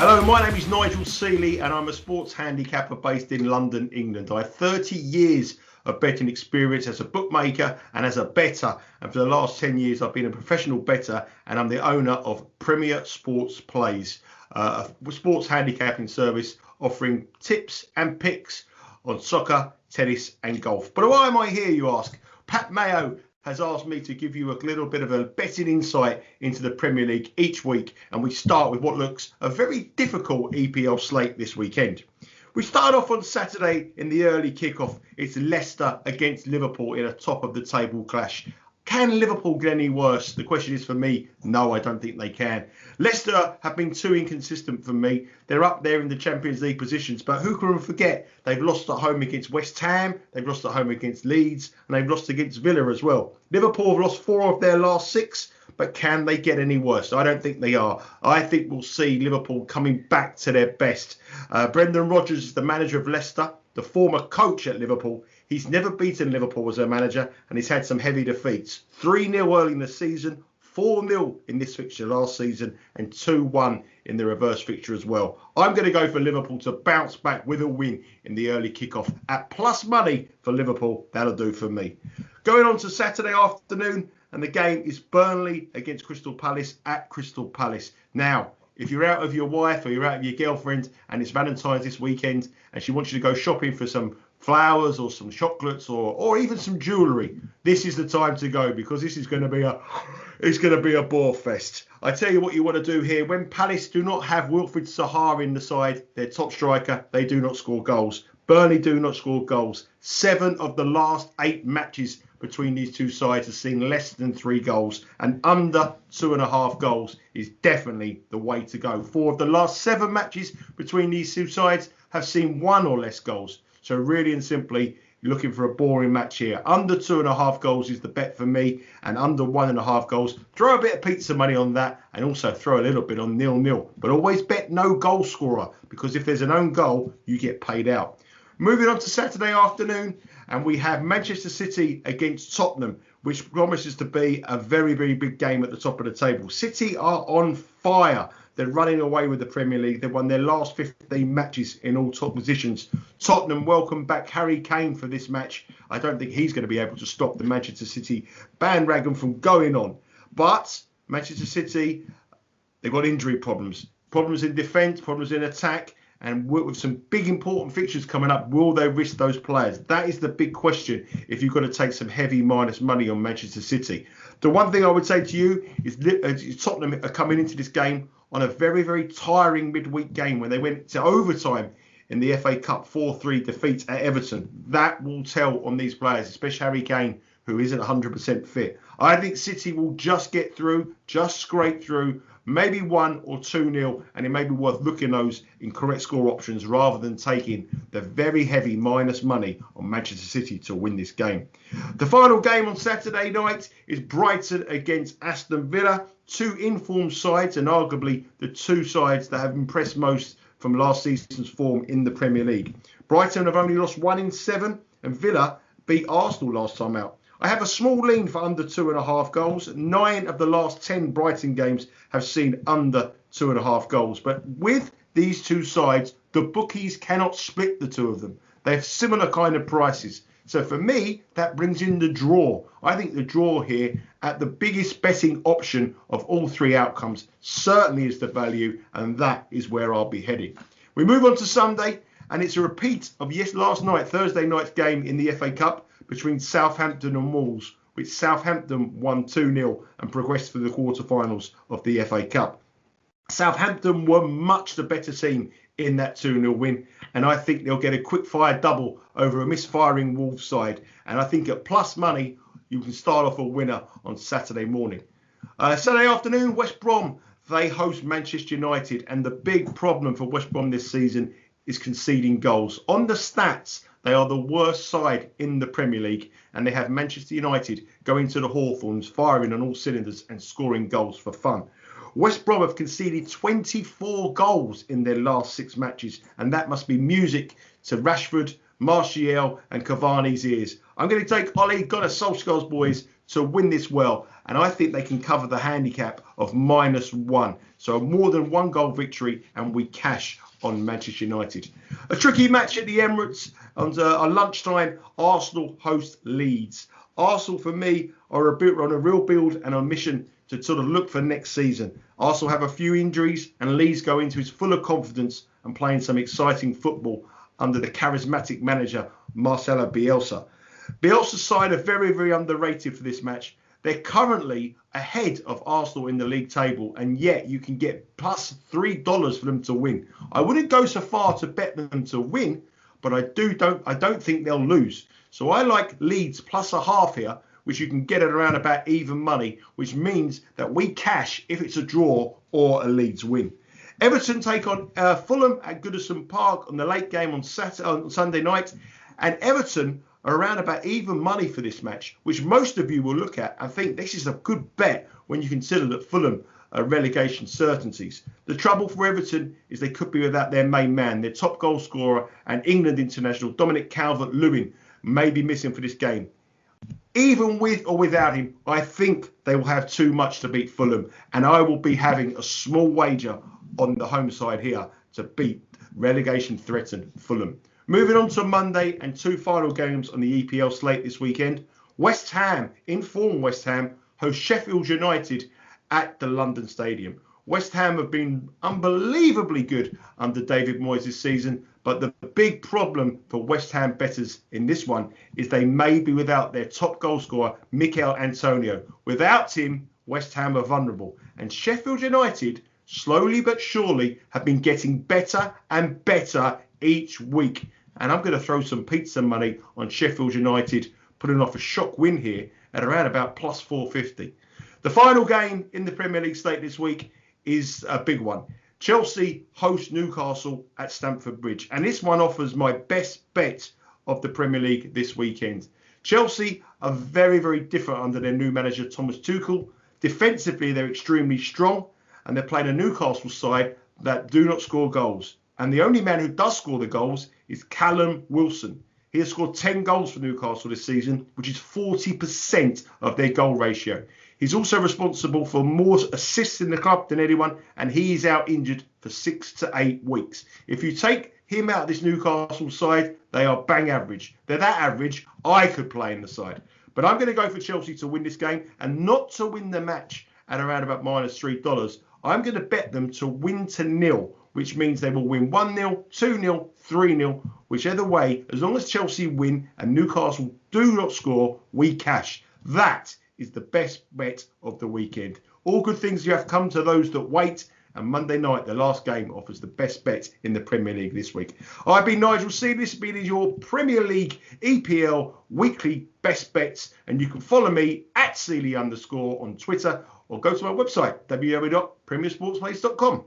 Hello, my name is Nigel Seeley and I'm a sports handicapper based in London, England. I have 30 years of betting experience as a bookmaker and as a bettor, and for the last 10 years I've been a professional bettor, and I'm the owner of Premier Sports Plays, a sports handicapping service offering tips and picks on soccer, tennis and golf. But why am I here, you ask? Pat Mayo has asked me to give you a little bit of a betting insight into the Premier League each week, and we start with what looks a very difficult EPL slate this weekend. We start off on Saturday in the early kickoff. It's Leicester against Liverpool in a top of the table clash. Can Liverpool get any worse? The question is for me, no, I don't think they can. Leicester have been too inconsistent for me. They're up there in the Champions League positions, but who can forget they've lost at home against West Ham, they've lost at home against Leeds, and they've lost against Villa as well. Liverpool have lost 4 of their last 6, but can they get any worse? I don't think they are. I think we'll see Liverpool coming back to their best. Brendan Rodgers is the manager of Leicester, the former coach at Liverpool. He's never beaten Liverpool as a manager, and he's had some heavy defeats. 3-0 early in the season, 4-0 in this fixture last season, and 2-1 in the reverse fixture as well. I'm going to go for Liverpool to bounce back with a win in the early kickoff at plus money for Liverpool. That'll do for me. Going on to Saturday afternoon, and the game is Burnley against Crystal Palace at Crystal Palace. Now, if you're out of your wife or you're out of your girlfriend and it's Valentine's this weekend and she wants you to go shopping for some flowers or some chocolates or even some jewellery, this is the time to go, because this is going to be a bore fest. I tell you what you want to do here. When Palace do not have Wilfried Zaha in the side, their top striker, they do not score goals. Burnley do not score goals. 7 of the last 8 matches between these two sides have seen less than 3 goals, and under 2.5 goals is definitely the way to go. 4 of the last 7 matches between these two sides have seen 1 or less goals. So really and simply, you're looking for a boring match here. Under 2.5 goals is the bet for me, and under 1.5 goals, throw a bit of pizza money on that, and also throw a little bit on 0-0. But always bet no goal scorer, because if there's an own goal, you get paid out. Moving on to Saturday afternoon, and we have Manchester City against Tottenham, which promises to be a very, very big game at the top of the table. City are on fire. They're running away with the Premier League. They've won their last 15 matches in all top positions. Tottenham welcome back Harry Kane for this match. I don't think he's going to be able to stop the Manchester City bandwagon from going on. But Manchester City, they've got injury problems. Problems in defence, problems in attack. And with some big important fixtures coming up, will they risk those players? That is the big question if you've got to take some heavy minus money on Manchester City. The one thing I would say to you is Tottenham are coming into this game on a very, very tiring midweek game when they went to overtime in the FA Cup 4-3 defeat at Everton. That will tell on these players, especially Harry Kane, who isn't 100% fit. I think City will just get through, just scrape through, maybe 1 or 2-0, and it may be worth looking those in correct score options rather than taking the very heavy minus money on Manchester City to win this game. The final game on Saturday night is Brighton against Aston Villa, 2 informed sides, and arguably the 2 sides that have impressed most from last season's form in the Premier League. Brighton have only lost 1 in 7, and Villa beat Arsenal last time out. I have a small lean for under 2.5 goals. 9 of the last 10 Brighton games have seen under 2.5 goals. But with these 2 sides, the bookies cannot split the 2 of them. They have similar kind of prices. So for me, that brings in the draw. I think the draw here at the biggest betting option of all 3 outcomes certainly is the value, and that is where I'll be heading. We move on to Sunday, and it's a repeat of last night, Thursday night's game in the FA Cup between Southampton and Wolves, which Southampton won 2-0 and progressed through the quarterfinals of the FA Cup. Southampton were much the better team in that 2-0 win, and I think they'll get a quick fire double over a misfiring Wolves side. And I think at plus money, you can start off a winner on Saturday morning. Saturday afternoon, West Brom, they host Manchester United, and the big problem for West Brom this season is conceding goals. On the stats, they are the worst side in the Premier League, and they have Manchester United going to the Hawthorns, firing on all cylinders and scoring goals for fun. West Brom have conceded 24 goals in their last 6 matches, and that must be music to Rashford, Martial and Cavani's ears. I'm going to take Ole Gunnar Solskjaer's boys to win this well, and I think they can cover the handicap of -1. So more than 1 goal victory, and we cash on Manchester United. A tricky match at the Emirates on lunchtime. Arsenal host Leeds. Arsenal, for me, are on a real build and on a mission to sort of look for next season. Arsenal have a few injuries, and Leeds go into it full of confidence and playing some exciting football under the charismatic manager Marcelo Bielsa. Bielsa's side are very, very underrated for this match. They're currently ahead of Arsenal in the league table, and yet you can get plus $3 for them to win. I wouldn't go so far to bet them to win, but I don't think they'll lose. So I like Leeds plus a half here, which you can get at around about even money, which means that we cash if it's a draw or a Leeds win. Everton take on Fulham at Goodison Park on the late game on Sunday night, and Everton are around about even money for this match, which most of you will look at and think this is a good bet when you consider that Fulham are relegation certainties. The trouble for Everton is they could be without their main man, their top goal scorer and England international Dominic Calvert-Lewin may be missing for this game. Even with or without him, I think they will have too much to beat Fulham, and I will be having a small wager on the home side here to beat relegation threatened Fulham. Moving on to Monday and 2 final games on the EPL slate this weekend. West Ham, in form West Ham, host Sheffield United at the London Stadium. West Ham have been unbelievably good under David Moyes this season, but the big problem for West Ham bettors in this one is they may be without their top goal scorer, Mikel Antonio. Without him, West Ham are vulnerable. And Sheffield United, slowly but surely, have been getting better and better each week. And I'm going to throw some pizza money on Sheffield United, putting off a shock win here at around about plus 450. The final game in the Premier League slate this week is a big one. Chelsea host Newcastle at Stamford Bridge. And this one offers my best bet of the Premier League this weekend. Chelsea are very, very different under their new manager, Thomas Tuchel. Defensively, they're extremely strong. And they're playing a Newcastle side that do not score goals. And the only man who does score the goals is Callum Wilson. He has scored 10 goals for Newcastle this season, which is 40% of their goal ratio. He's also responsible for more assists in the club than anyone, and he is out injured for 6 to 8 weeks. If you take him out of this Newcastle side, they are bang average. They're that average, I could play in the side. But I'm going to go for Chelsea to win this game and not to win the match at around about -$3. I'm going to bet them to win to nil, which means they will win 1-0, 2-0, 3-0, whichever way. As long as Chelsea win and Newcastle do not score, we cash. That is the best bet of the weekend. All good things you have come to those that wait, and Monday night, the last game, offers the best bet in the Premier League this week. I've been Nigel Seeley. This has been your Premier League EPL weekly best bets, and you can follow me at Seeley_ on Twitter, or go to my website, www.premiersportsplace.com.